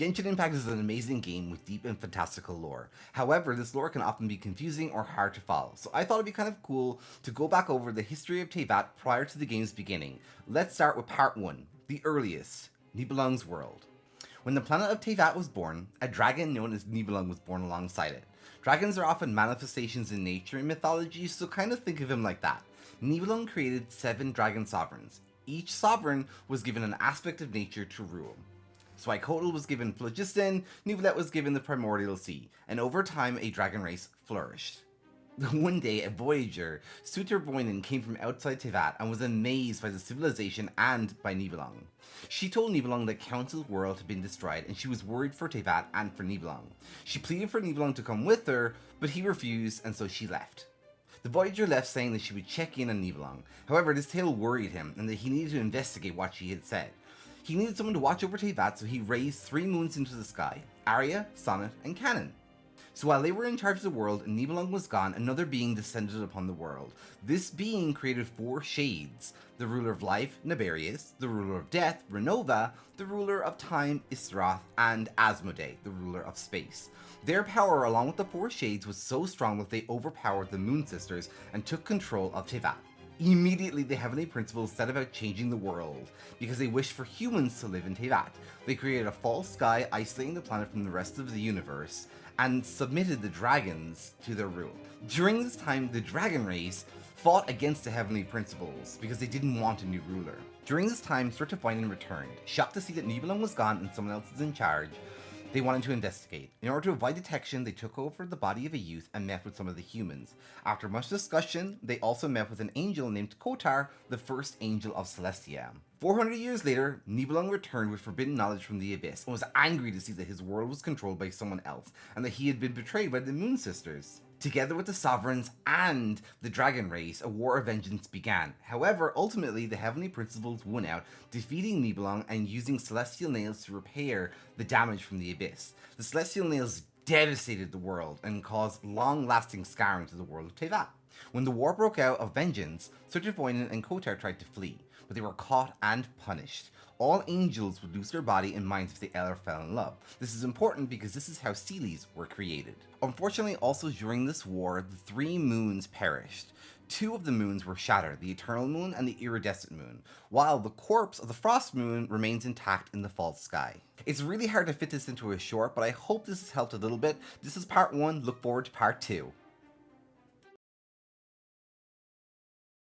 Genshin Impact is an amazing game with deep and fantastical lore. However, this lore can often be confusing or hard to follow, so I thought it'd be kind of cool to go back over the history of Teyvat prior to the game's beginning. Let's start with part 1, the earliest, Nibelung's world. When the planet of Teyvat was born, a dragon known as Nibelung was born alongside it. Dragons are often manifestations in nature and mythology, so kind of think of him like that. Nibelung created 7 dragon sovereigns. Each sovereign was given an aspect of nature to rule. Suicoatl was given phlogiston, Neuvillette was given the primordial sea, and over time a dragon race flourished. One day, a voyager, Suterboinen, came from outside Teyvat and was amazed by the civilization and by Nibelung. She told Nibelung that Council's world had been destroyed and she was worried for Teyvat and for Nibelung. She pleaded for Nibelung to come with her, but he refused and so she left. The voyager left saying that she would check in on Nibelung. However, this tale worried him and that he needed to investigate what she had said. He needed someone to watch over Teyvat, so he raised 3 moons into the sky, Arya, Sonnet, and Canon. So while they were in charge of the world and Nibelung was gone, another being descended upon the world. This being created 4 shades: the ruler of life, Naberius, the ruler of death, Renova, the ruler of time, Isroth, and Asmodee, the ruler of space. Their power, along with the 4 shades, was so strong that they overpowered the Moon Sisters and took control of Teyvat. Immediately, the Heavenly Principles set about changing the world, because they wished for humans to live in Teyvat. They created a false sky isolating the planet from the rest of the universe, and submitted the dragons to their rule. During this time, the dragon race fought against the Heavenly Principles, because they didn't want a new ruler. During this time, Suterboinen returned, shocked to see that Nibelung was gone and someone else was in charge. They wanted to investigate. In order to avoid detection, they took over the body of a youth and met with some of the humans. After much discussion, they also met with an angel named Kotar, the first angel of Celestia. 400 years later, Nibelung returned with forbidden knowledge from the Abyss and was angry to see that his world was controlled by someone else and that he had been betrayed by the Moon Sisters. Together with the Sovereigns and the Dragon Race, a war of vengeance began. However, ultimately, the Heavenly Principles won out, defeating Nibelung and using Celestial Nails to repair the damage from the Abyss. The Celestial Nails devastated the world and caused long-lasting scarring to the world of Teyvat. When the war broke out of vengeance, Suterboinen and Kotar tried to flee, but they were caught and punished. All angels would lose their body and minds if they ever fell in love. This is important because this is how Seelies were created. Unfortunately, also during this war, the 3 moons perished. 2 of the moons were shattered, the Eternal Moon and the Iridescent Moon, while the corpse of the Frost Moon remains intact in the false sky. It's really hard to fit this into a short, but I hope this has helped a little bit. This is part 1, look forward to part 2.